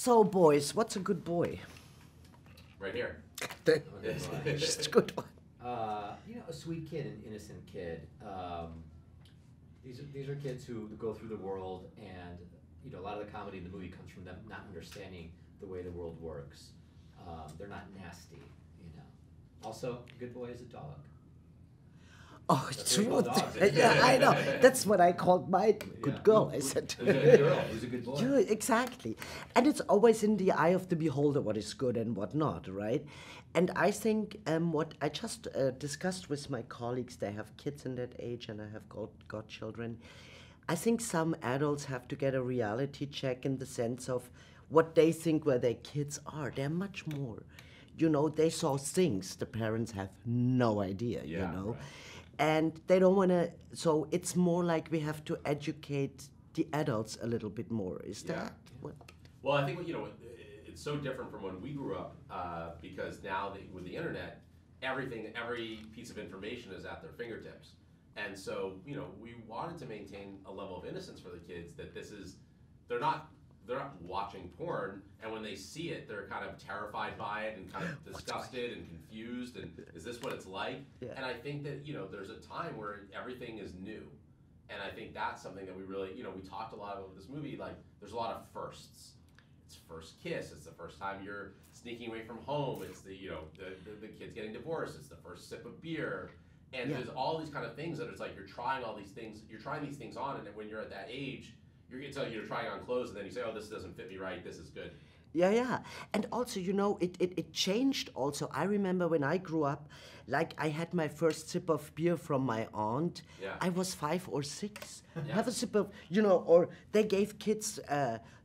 So, boys, what's a good boy? Right here. Just a good one. A sweet kid, an innocent kid. These are kids who go through the world, and a lot of the comedy in the movie comes from them not understanding the way the world works. They're not nasty, Also, a good boy is a dog. Oh, it's true. Yeah, I know. That's what I called my good girl. I said. A good girl. Who's a good boy? Yeah, exactly. And it's always in the eye of the beholder what is good and what not, right? And I think what I just discussed with my colleagues, they have kids in that age and I have godchildren. I think some adults have to get a reality check in the sense of what they think where their kids are. They're much more. They saw things the parents have no idea, Right. And they don't want to, so it's more like we have to educate the adults a little bit more. Is that what? Well, I think, it's so different from when we grew up because now with the internet, every piece of information is at their fingertips. And so, we wanted to maintain a level of innocence for the kids that they're not watching porn, and when they see it, they're kind of terrified by it and kind of disgusted and confused, and is this what it's like? Yeah. And I think that, there's a time where everything is new. And I think that's something that we really, we talked a lot about this movie, like, there's a lot of firsts. It's first kiss, it's the first time you're sneaking away from home, it's the kid's getting divorced, it's the first sip of beer, and there's all these kind of things that it's like you're trying these things on, and when you're at that age, you're trying on clothes, and then you say, oh, this doesn't fit me right, this is good. Yeah. And also, it changed also. I remember when I grew up, like I had my first sip of beer from my aunt. Yeah. I was 5 or 6. Yeah. Have a sip of, or they gave kids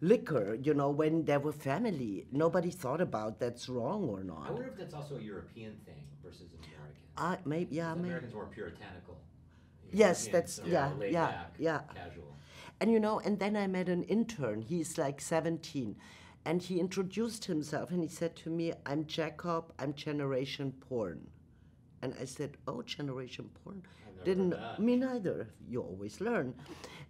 liquor, when they were family. Nobody thought about that's wrong or not. I wonder if that's also a European thing versus an American. Maybe. Americans are more puritanical. Yes, Europeans that's, are more laid back, casual. And and then I met an intern. He's like 17. And he introduced himself and he said to me, I'm Jacob, I'm Generation Porn. And I said, oh, Generation Porn? Didn't me neither. You always learn.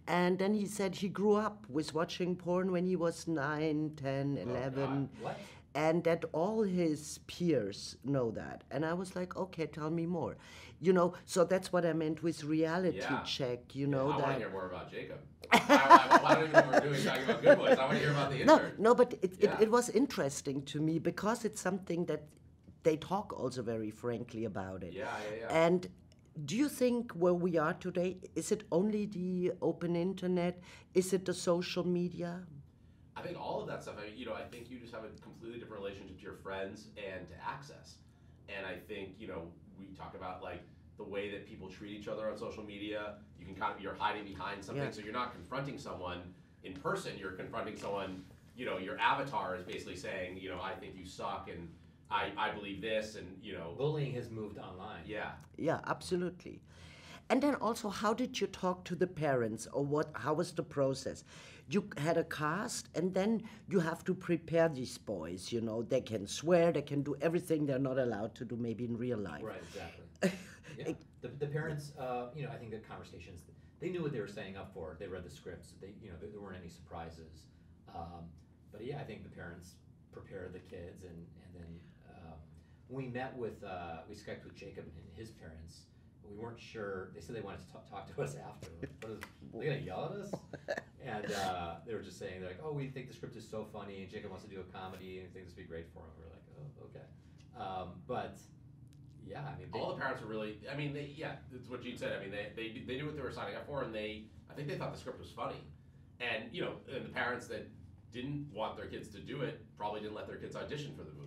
And then he said he grew up with watching porn when he was 9, 10, 11. What? And that all his peers know that. And I was like, okay, tell me more. So that's what I meant with reality check, I want to hear more about Jacob. I don't even know what we're doing talking about good boys. I want to hear about the intern. No, but it was interesting to me because it's something that they talk also very frankly about it. Yeah. And do you think where we are today, is it only the open internet? Is it the social media? I think all of that stuff, I think you just have a completely different relationship to your friends and to access. And I think, we talk about like the way that people treat each other on social media. You can you're hiding behind something, so you're not confronting someone in person, you're confronting someone, your avatar is basically saying, I think you suck and I believe this, and Bullying has moved online. Yeah, absolutely. And then also, how did you talk to the parents, or how was the process? You had a cast, and then you have to prepare these boys, they can swear, they can do everything they're not allowed to do maybe in real life. Right, exactly. Yeah. The parents, I think the conversations, they knew what they were signing up for. They read the scripts. There weren't any surprises. But I think the parents prepared the kids, and then when we met with, we Skyped with Jacob and his parents. We weren't sure. They said they wanted to talk to us after. Are they gonna yell at us? And they were just saying, they're like, oh, we think the script is so funny, and Jacob wants to do a comedy, and we think this would be great for him. We're like, oh, okay. But yeah, all the parents were really. It's what Gene said. They knew what they were signing up for, and I think they thought the script was funny, and and the parents that didn't want their kids to do it probably didn't let their kids audition for the movie.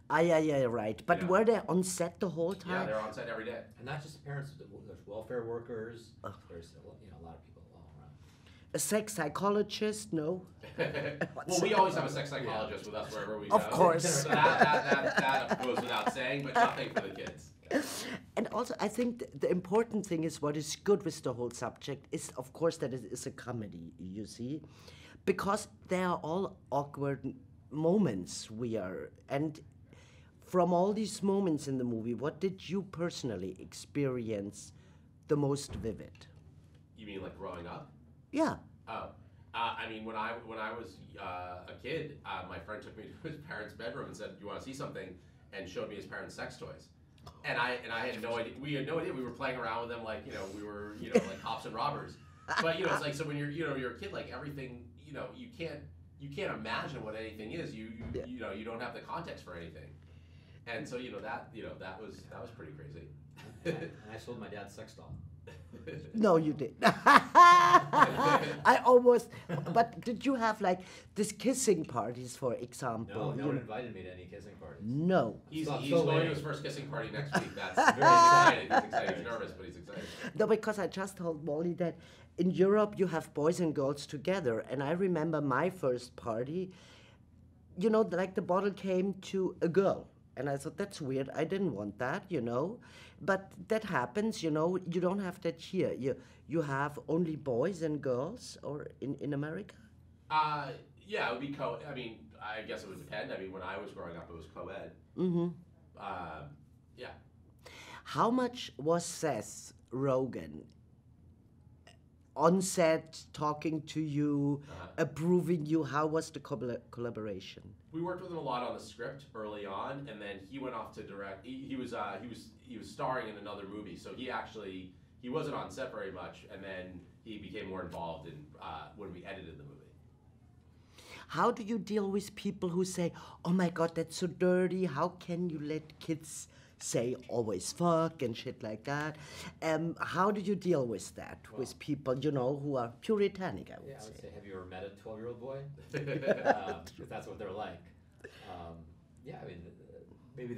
Yeah, right. But were they on set the whole time? Yeah, they're on set every day. And not just parents, there's welfare workers, there's a lot of people all around. A sex psychologist? No. Well, we always have a sex psychologist with us wherever we go. Of course. So that goes without saying, but nothing for the kids. And also, I think the important thing is what is good with the whole subject is, of course, that it is a comedy, you see, because there are all awkward moments and from all these moments in the movie, what did you personally experience the most vivid? You mean like growing up? Yeah. Oh. I mean, when I was a kid, my friend took me to his parents' bedroom and said, "Do you want to see something?" and showed me his parents' sex toys. And I had no idea. We had no idea. We were playing around with them like we were like cops and robbers. But it's like, so when you're a kid, like everything, you can't imagine what anything is. You don't have the context for anything. And so that was pretty crazy. And I sold my dad's sex doll. No, you did. I almost. But did you have like this kissing parties, for example? No one invited me to any kissing parties. No. He's going to his first kissing party next week. That's very exciting. He's excited. He's nervous, but he's excited. No, because I just told Molly that in Europe you have boys and girls together, and I remember my first party. Like the bottle came to a girl. And I thought, that's weird. I didn't want that, But that happens, you don't have that here. You have only boys and girls, or in America? Yeah, it would be I mean, I guess it would depend. I mean, when I was growing up, it was co-ed. Mm-hmm. Yeah. How much was Seth Rogen on set, talking to you, approving you? How was the collaboration? We worked with him a lot on the script early on, and then he went off to direct. He was starring in another movie, so he wasn't on set very much, and then he became more involved in when we edited the movie. How do you deal with people who say, "Oh my God, that's so dirty"? How can you let kids say always fuck and shit like that? How do you deal with that, with people, who are puritanic, I would say? Have you ever met a 12-year-old boy? If that's what they're like. Yeah, I mean, maybe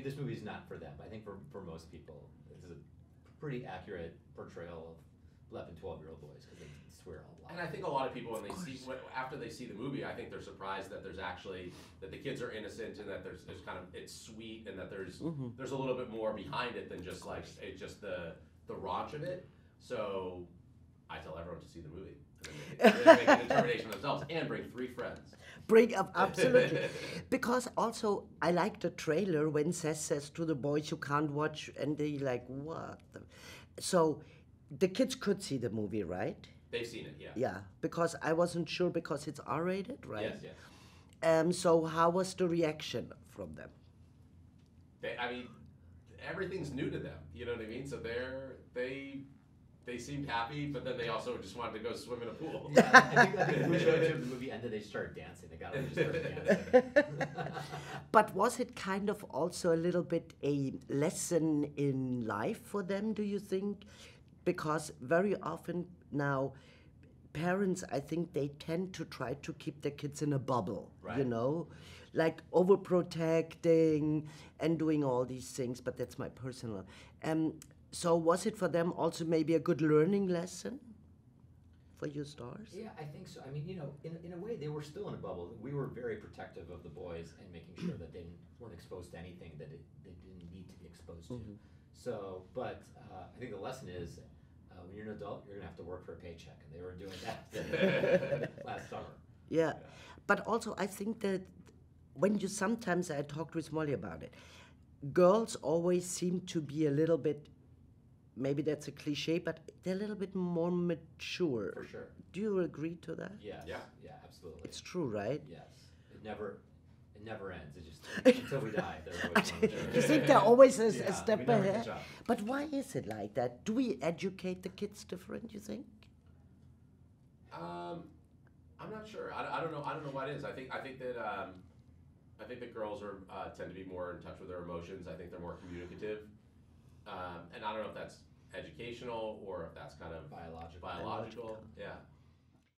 this movie's not for them. I think for most people, this is a pretty accurate portrayal of 11, 12-year-old boys, because they swear a lot. And I think a lot of people, after they see the movie, I think they're surprised that that the kids are innocent, and that there's it's sweet, and that there's a little bit more behind it than just like just the raunch of it. So I tell everyone to see the movie, and then make a determination themselves, and bring 3 friends. Bring up, absolutely. Because also, I like the trailer when Seth says to the boys, you can't watch, and they like, what? So the kids could see the movie, right? They've seen it, yeah. Yeah, because I wasn't sure, because it's R-rated, right? Yes. So how was the reaction from them? Everything's new to them. You know what I mean? So they seemed happy, but then they also just wanted to go swim in a pool. Yeah, I think the movie ended, they started dancing. They got up and started dancing. But was it kind of also a little bit a lesson in life for them, do you think? Because very often now, parents, I think they tend to try to keep their kids in a bubble, right. Like overprotecting and doing all these things, but that's my personal. So was it for them also maybe a good learning lesson for your stars? Yeah, I think so. I mean, in a way, they were still in a bubble. We were very protective of the boys and making sure that they weren't exposed to anything that they didn't need to be exposed to. So, but I think the lesson is, when you're an adult, you're going to have to work for a paycheck, and they were doing that last summer. Yeah, but also I think that sometimes I talked with Molly about it, girls always seem to be a little bit, maybe that's a cliche, but they're a little bit more mature. For sure. Do you agree to that? Yes. Yeah, absolutely. It's true, right? Yes. It never ends. It just, until we die, they're always one. You think they're always a step ahead? But why is it like that? Do we educate the kids different, you think? I'm not sure. I don't know. I don't know what it is. I think that girls tend to be more in touch with their emotions. I think they're more communicative. And I don't know if that's educational or if that's kind of biological. Yeah.